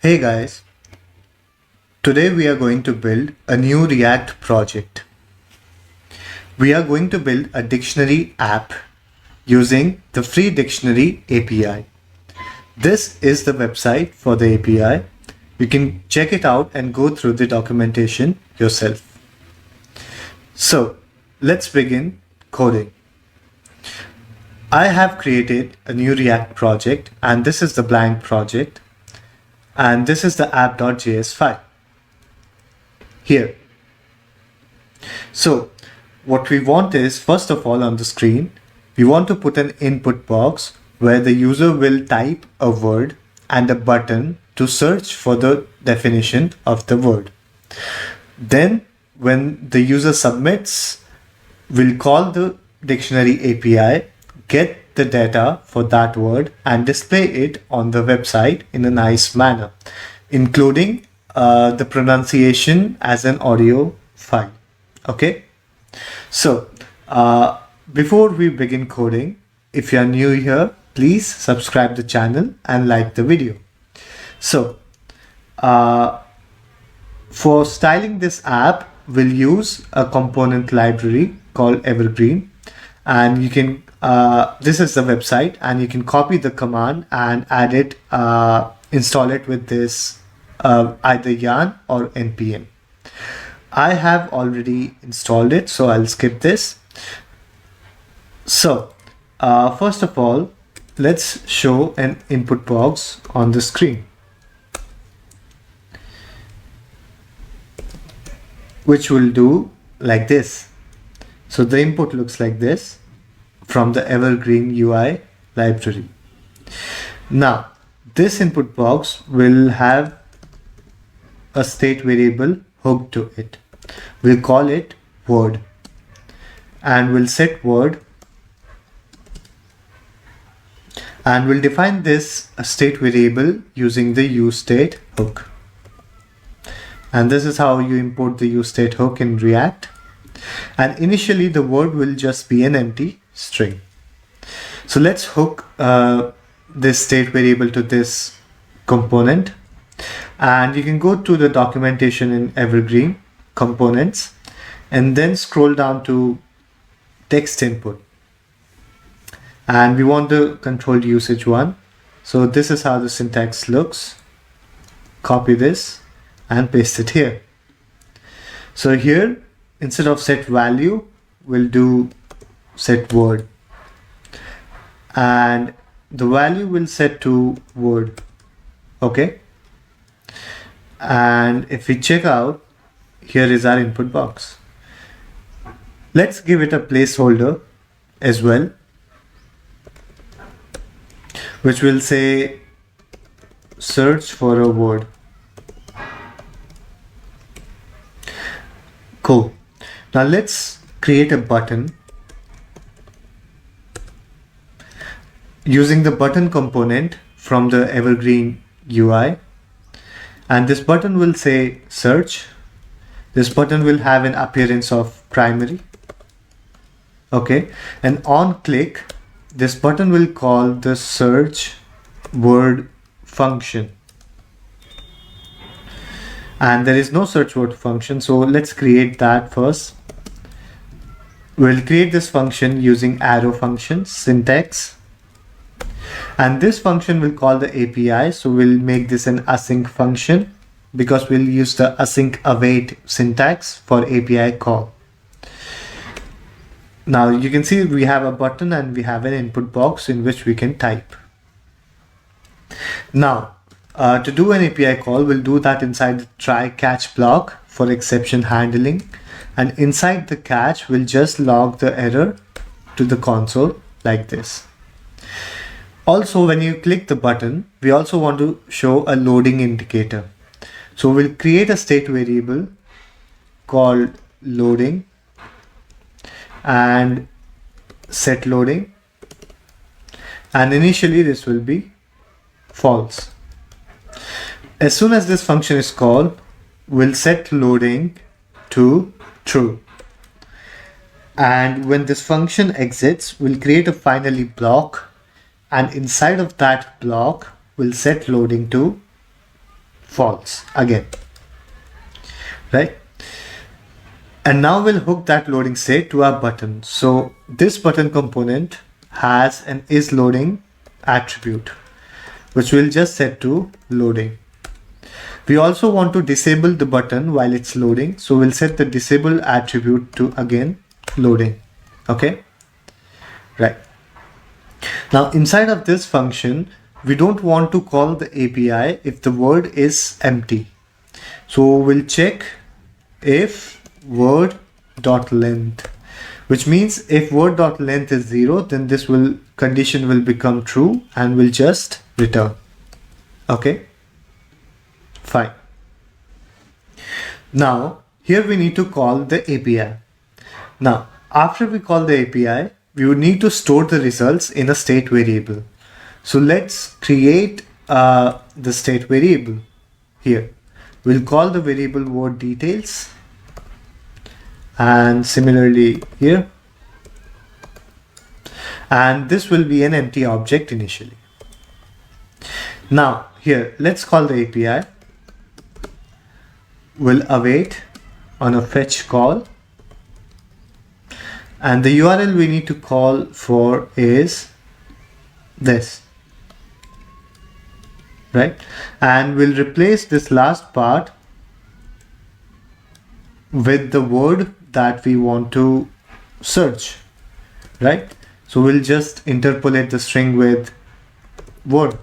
Hey guys, today we are going to build a new React project. We are going to build a dictionary app using the free dictionary API. This is the website for the API. You can check it out and go through the documentation yourself. So let's begin coding. I have created a new React project and this is the blank project. And this is the app.js file here. So what we want is, first of all, on the screen, we want to put an input box where the user will type a word and a button to search for the definition of the word. Then when the user submits, we'll call the dictionary API, get the data for that word and display it on the website in a nice manner, including the pronunciation as an audio file. Okay, so before we begin coding, if you are new here, please subscribe the channel and like the video. So for styling this app, we'll use a component library called Evergreen, and you can this is the website, and you can copy the command and add it, install it with this either yarn or npm. I have already installed it, so I'll skip this. So first of all, let's show an input box on the screen, which will do like this. So the input looks like this from the Evergreen UI library. Now, this input box will have a state variable hooked to it. We'll call it word, and we'll set word, and we'll define this state variable using the useState hook. And this is how you import the useState hook in React. And initially the word will just be an empty string. So let's hook this state variable to this component, and you can go to the documentation in Evergreen components and then scroll down to text input, and we want the controlled usage one. So this is how the syntax looks. Copy this and paste it here. So here, instead of set value, we'll do set word, and the value will set to word. Okay, and if we check out, here is our input box. Let's give it a placeholder as well, which will say search for a word. Cool. Now let's create a button using the button component from the Evergreen UI, and this button will say search. This button will have an appearance of primary. Okay, and on click, this button will call the search word function, and there is no search word function, so let's create that first. We'll create this function using arrow function syntax, and this function will call the API. So we'll make this an async function because we'll use the async await syntax for API call. Now you can see we have a button and we have an input box in which we can type. Now to do an API call, we'll do that inside the try catch block for exception handling, and inside the catch we'll just log the error to the console like this. Also, when you click the button, we also want to show a loading indicator. So we'll create a state variable called loading and set loading, and initially this will be false. As soon as this function is called, we'll set loading to true, and when this function exits, we'll create a finally block, and inside of that block we'll set loading to false again, right? And now we'll hook that loading state to our button. So this button component has an isLoading attribute, which we'll just set to loading. We also want to disable the button while it's loading. So we'll set the disable attribute to again loading. Okay, right. Now inside of this function, we don't want to call the API if the word is empty. So we'll check if word.length, which means if word.length is 0, then this condition will become true and will just return. Okay, fine. Now here we need to call the API. Now after we call the API, we would need to store the results in a state variable. So let's create the state variable here. We'll call the variable word details, and similarly here, and this will be an empty object initially. Now here, let's call the API. We'll await on a fetch call, and the URL we need to call for is this, right? And we'll replace this last part with the word that we want to search, right? So we'll just interpolate the string with word,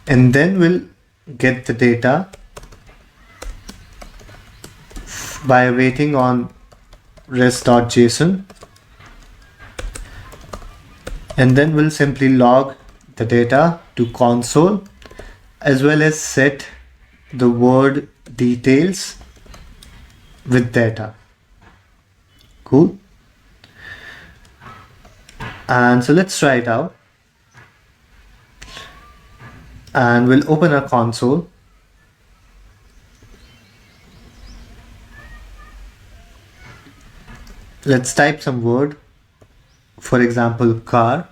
and then we'll get the data by waiting on res.json, and then we'll simply log the data to console, as well as set the word details with data. Cool. And so let's try it out, and we'll open our console. Let's type some word, for example car,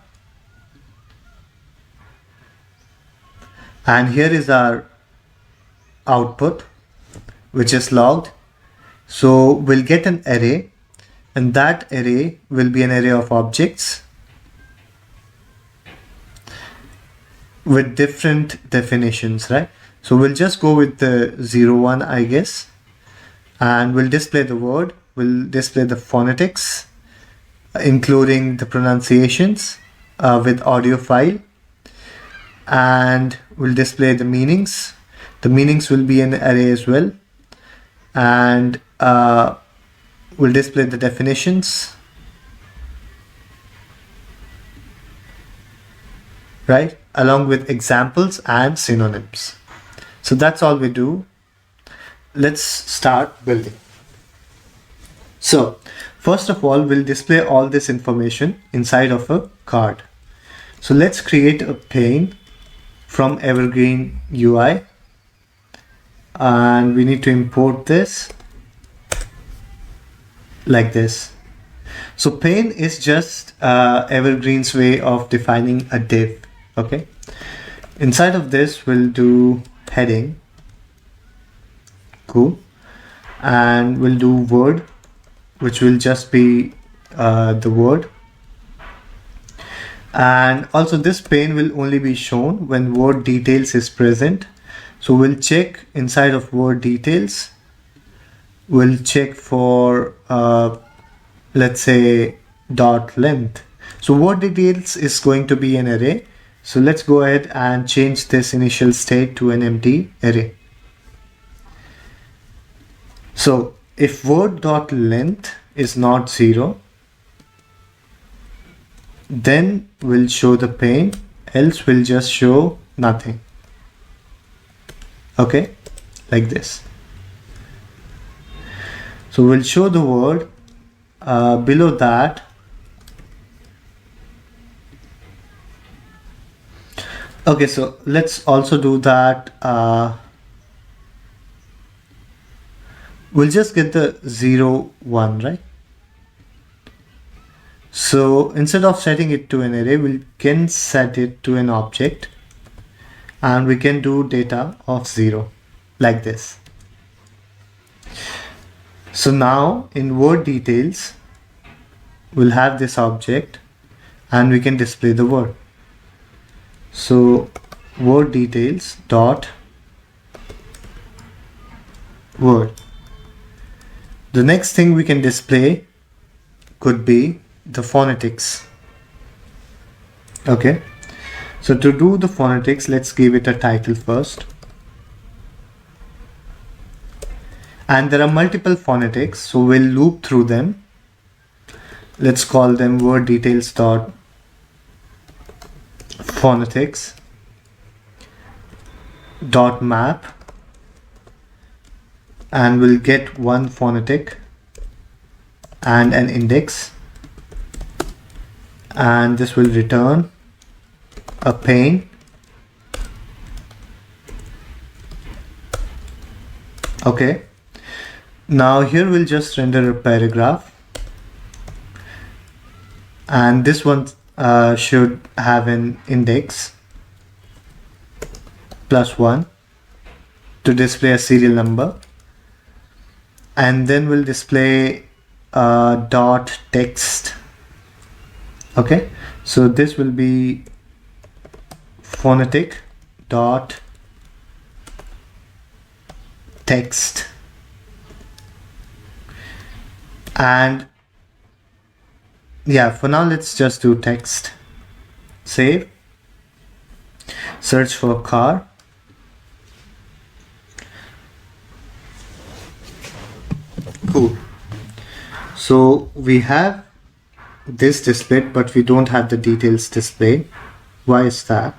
and here is our output which is logged. So we'll get an array, and that array will be an array of objects with different definitions, right? So we'll just go with the 0, 1, I guess, and we'll display the word, we'll display the phonetics, including the pronunciations with audio file, and we'll display the meanings. The meanings will be an array as well, and we'll display the definitions, right, along with examples and synonyms. So that's all we do. Let's start building. So first of all, we'll display all this information inside of a card. So let's create a pane from Evergreen UI, and we need to import this like this. So pane is just Evergreen's way of defining a div. Okay, inside of this we'll do heading. Cool. And we'll do word, which will just be the word, and also this pane will only be shown when word details is present. So we'll check inside of word details, we'll check for let's say dot length. So word details is going to be an array, so let's go ahead and change this initial state to an empty array. So if word dot length is not 0, then we'll show the pane, else we'll just show nothing. Okay, like this. So we'll show the word, below that okay, so let's also do that. We'll just get the 0, 1, right? So instead of setting it to an array, we can set it to an object, and we can do data of 0 like this. So now in word details, we'll have this object and we can display the word. So word details dot word. The next thing we can display could be the phonetics. Okay, so to do the phonetics, let's give it a title first. And there are multiple phonetics, so we'll loop through them. Let's call them word details dot phonetics dot map, and we'll get one phonetic and an index, and this will return a pane. Okay, now here we'll just render a paragraph, and this one should have an index +1 to display a serial number, and then we'll display dot text. Okay, so this will be phonetic dot text, and yeah, for now let's just do text. Save, search for car, cool. So we have this displayed, but we don't have the details displayed. Why is that?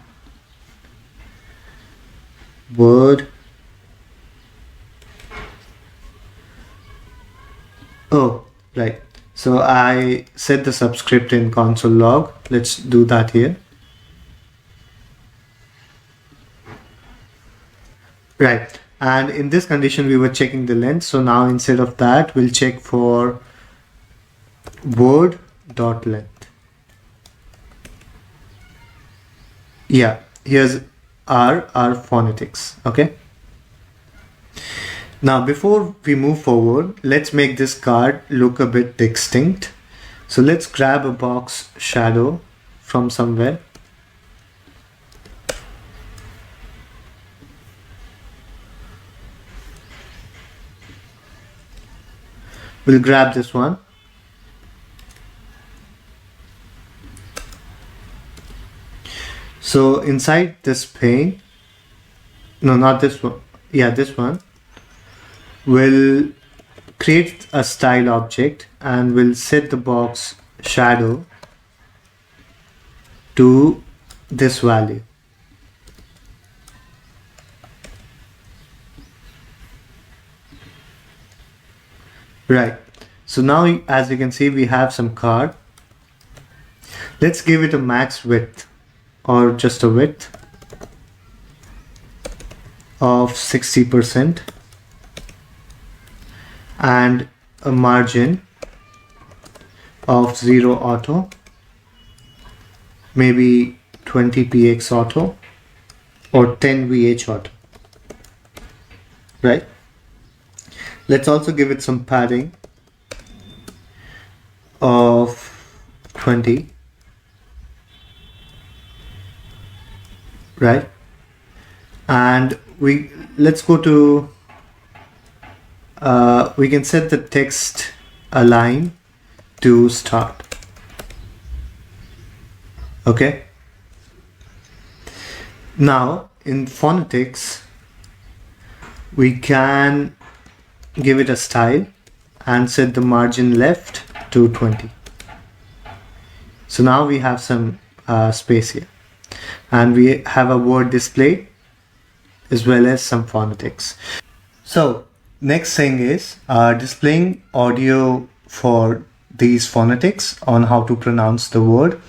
Word. Oh, right. So I set the subscript in console log. Let's do that here. Right. And in this condition, we were checking the length. So now instead of that, we'll check for word dot length. Yeah, here's our phonetics. Okay. Now, before we move forward, let's make this card look a bit distinct. So let's grab a box shadow from somewhere. We'll grab this one. So inside this pane, no, not this one. Yeah, this one. We'll create a style object and we'll set the box shadow to this value. Right. So now, as you can see, we have some card. Let's give it a max width, or just a width of 60%. And a margin of 0 auto, maybe 20 px auto or 10 vh auto, right? Let's also give it some padding of 20, right? And let's go to we can set the text align to start. Okay. Now in phonetics, we can give it a style and set the margin left to 20. So now we have some space here, and we have a word display as well as some phonetics. So next thing is displaying audio for these phonetics on how to pronounce the word.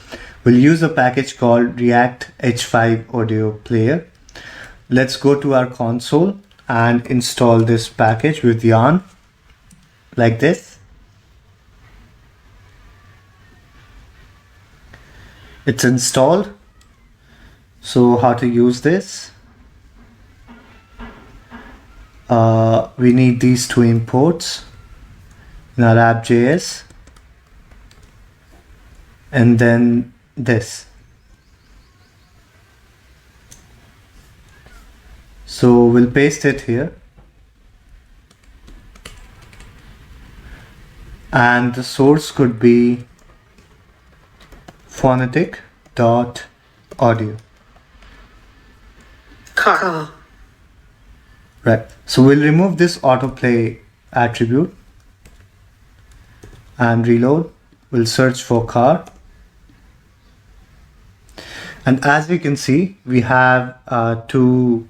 We'll use a package called React H5 Audio Player. Let's go to our console and install this package with yarn like this. It's installed. So how to use this? we need these two imports in our app.js, and then this. So we'll paste it here, and the source could be phonetic.audio. Car. Right. So we'll remove this autoplay attribute and reload. We'll search for car. And as we can see, we have two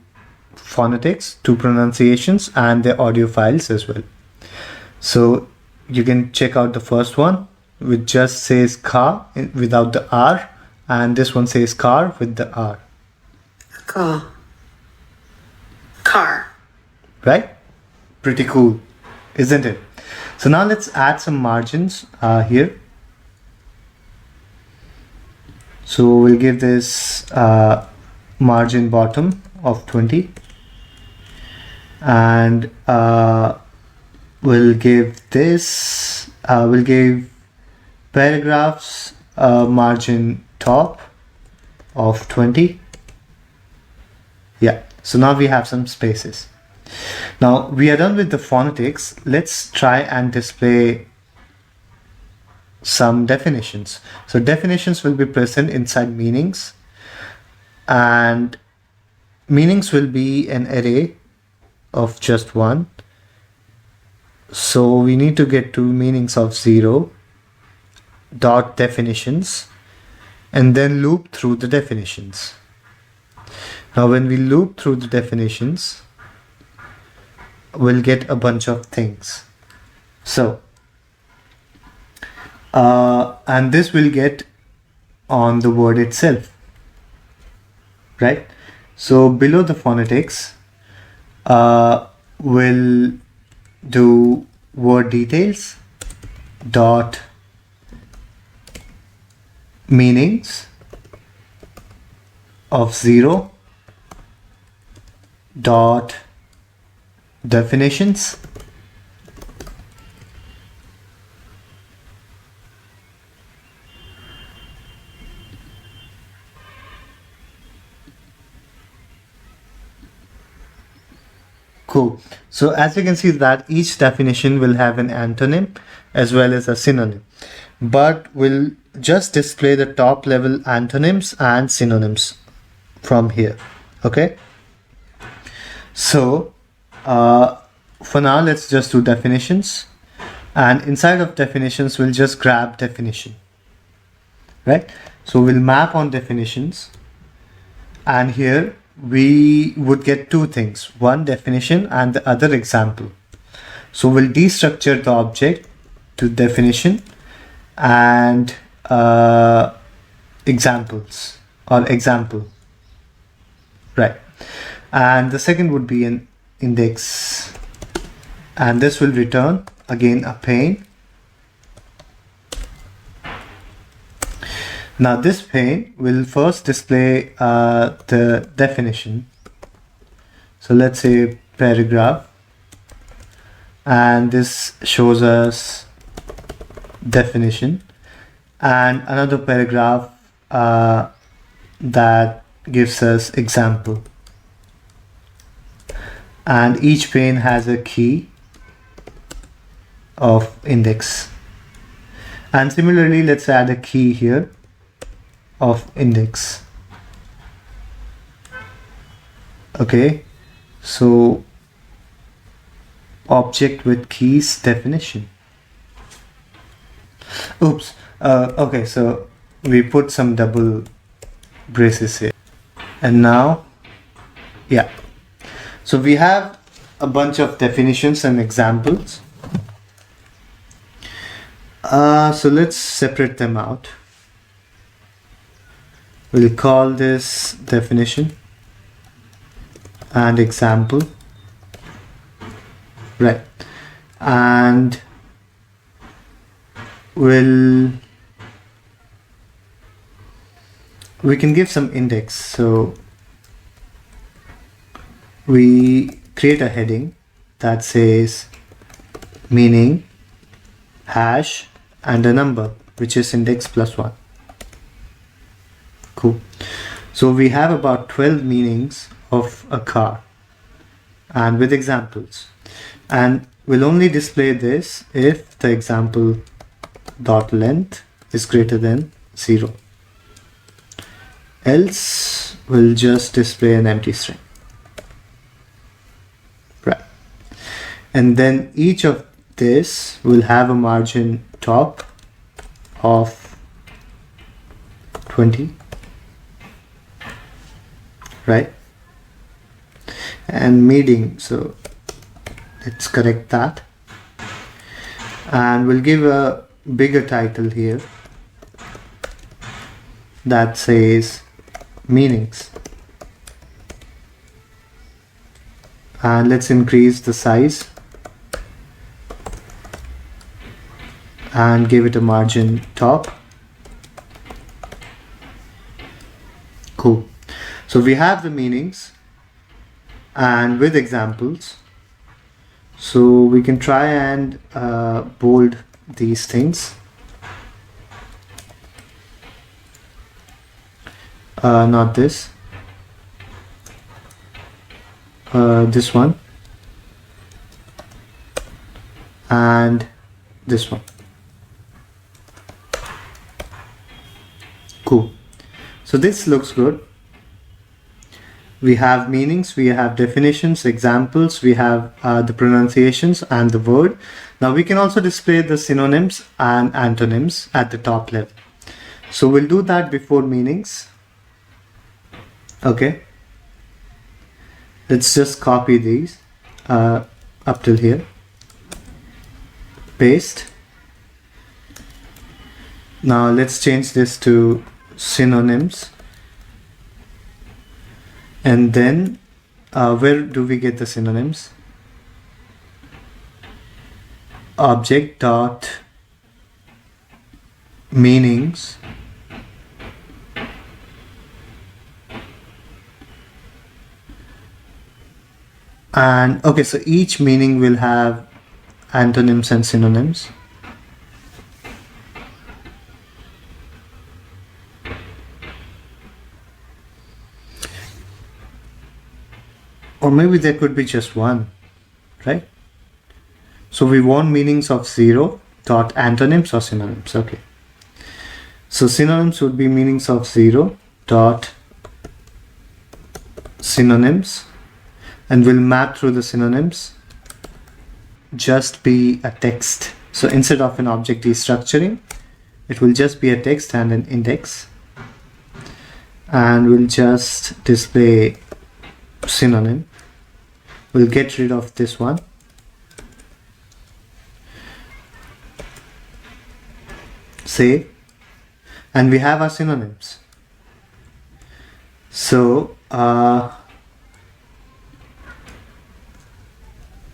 phonetics, two pronunciations, and the audio files as well. So you can check out the first one, which just says car without the R, and this one says car with the R. Car. Car. Right? Pretty cool, isn't it? So now let's add some margins here. So we'll give this margin bottom of 20, and we'll give this, we'll give paragraphs margin top of 20. Yeah, so now we have some spaces. Now we are done with the phonetics. Let's try and display some definitions. So definitions will be present inside meanings, and meanings will be an array of just one. So we need to get to meanings of 0 dot definitions and then loop through the definitions. Now when we loop through the definitions, we'll get a bunch of things. So and this will get on the word itself, right? So below the phonetics, we'll do word details dot meanings of 0 dot definitions Cool. So as you can see that each definition will have an antonym as well as a synonym, but we'll just display the top level antonyms and synonyms from here. Okay. So for now, let's just do definitions, and inside of definitions, we'll just grab definition, right? So we'll map on definitions, and here we would get two things, one definition and the other example. So we'll destructure the object to definition and examples or example, right? And the second would be an index, and this will return again a pane. Now this pane will first display the definition. So let's say paragraph, and this shows us definition, and another paragraph that gives us example. And each pane has a key of index. And similarly, let's add a key here of index. Okay, so object with keys definition. Oops. Okay, so we put some double braces here, and now, yeah. So we have a bunch of definitions and examples. So let's separate them out. We'll call this definition and example, right? And we can give some index. So we create a heading that says meaning, hash, and a number, which is index +1. Cool. So we have about 12 meanings of a car, and with examples. And we'll only display this if the example dot length is greater than 0. Else we'll just display an empty string. Right. And then each of this will have a margin top of 20. Right. And meaning, so let's correct that. And we'll give a bigger title here that says meanings. And let's increase the size and give it a margin top. Cool. So we have the meanings and with examples. So we can try and bold these things. Not this. This one. And this one. Cool. So this looks good. We have meanings, we have definitions, examples, we have the pronunciations and the word. Now we can also display the synonyms and antonyms at the top level. So we'll do that before meanings. Okay. Let's just copy these up till here. Paste. Now let's change this to synonyms. And then where do we get the synonyms? Object dot meanings and okay, so each meaning will have antonyms and synonyms. Or maybe there could be just one, right? So we want meanings of 0 dot antonyms or synonyms. Okay. So synonyms would be meanings of 0 dot synonyms, and we'll map through the synonyms. Just be a text. So instead of an object destructuring, it will just be a text and an index. And we'll just display synonym. We'll get rid of this one. Save. And we have our synonyms. So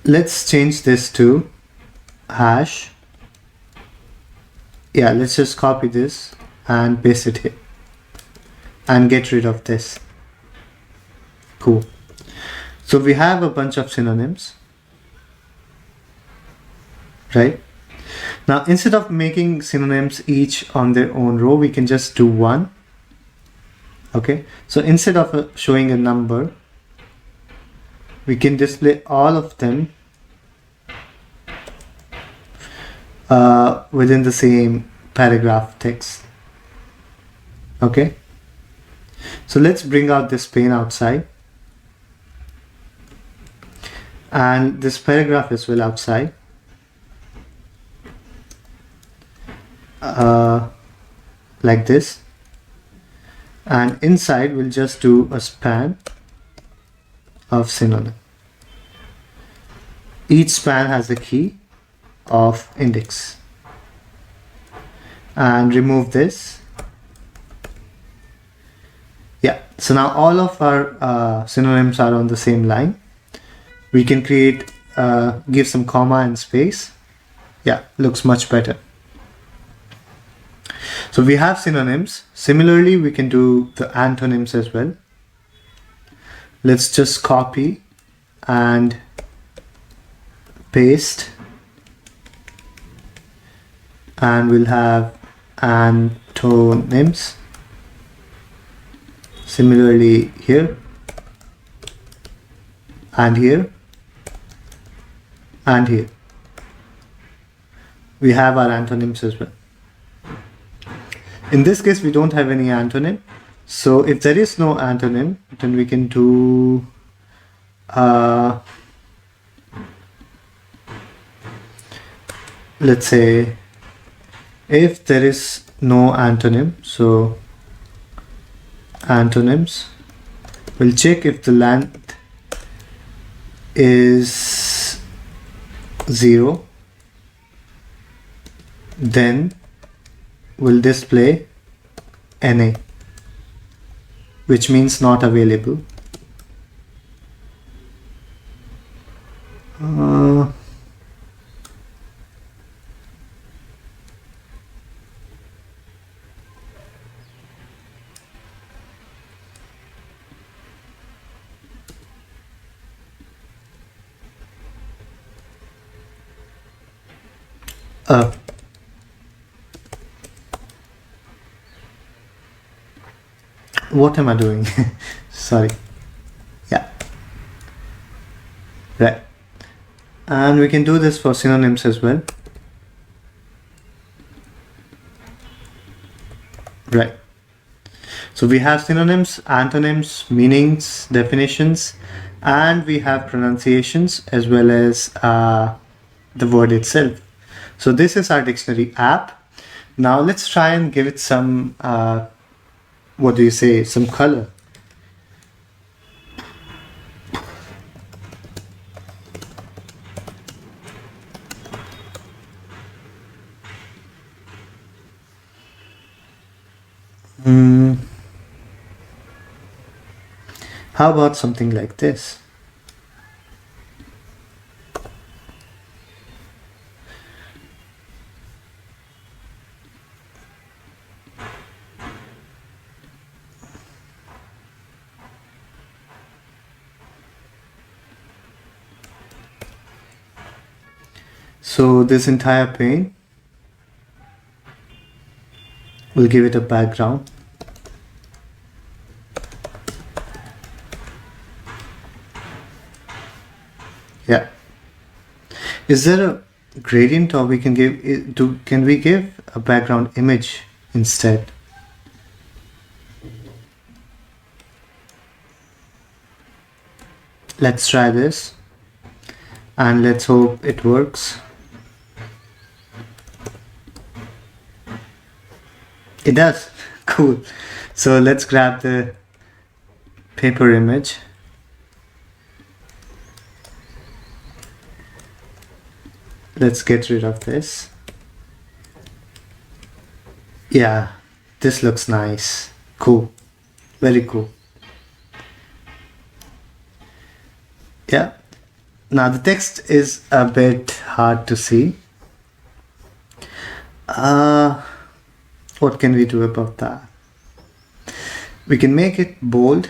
let's change this to hash. Yeah, let's just copy this and paste it here and get rid of this. Cool. So we have a bunch of synonyms, right? Now, instead of making synonyms each on their own row, we can just do one. Okay. So instead of showing a number, we can display all of them within the same paragraph text. Okay. So let's bring out this pane outside. And this paragraph as well outside. Like this. And inside we'll just do a span of synonym. Each span has a key of index. And remove this. Yeah, so now all of our synonyms are on the same line. We can create, give some comma and space. Yeah, looks much better. So we have synonyms. Similarly, we can do the antonyms as well. Let's just copy and paste, and we'll have antonyms. Similarly here, and here, and here. We have our antonyms as well. In this case, we don't have any antonym. So if there is no antonym, then we can do let's say if there is no antonym, so antonyms, we'll check if the length is 0, then we'll display NA, which means not available. What am I doing? Sorry. Yeah. Right. And we can do this for synonyms as well. Right. So we have synonyms, antonyms, meanings, definitions, and we have pronunciations as well as the word itself. So this is our dictionary app. Now let's try and give it some what do you say, some color. How about something like this? So this entire pane, we'll give it a background. Yeah. Is there a gradient, or we can give can we give a background image instead? Let's try this and let's hope it works. It does. Cool. So let's grab the paper image. Let's get rid of this. Yeah, this looks nice. Cool. Very cool. Yeah. Now the text is a bit hard to see. What can we do about that? We can make it bold,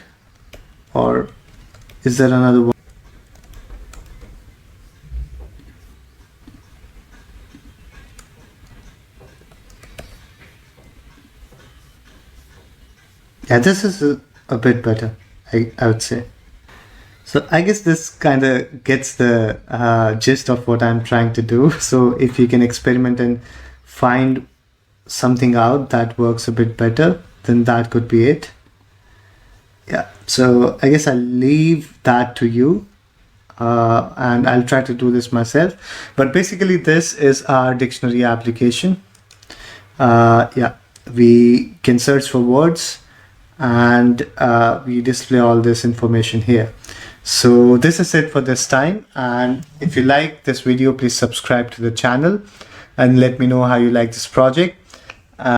or is there another one? Yeah, this is a bit better, I would say. So I guess this kind of gets the gist of what I'm trying to do. So if you can experiment and find something out that works a bit better, then that could be it. Yeah, so I guess I'll leave that to you, and I'll try to do this myself. But basically this is our dictionary application. Yeah, we can search for words, and we display all this information here. So this is it for this time, and if you like this video, please subscribe to the channel and let me know how you like this project.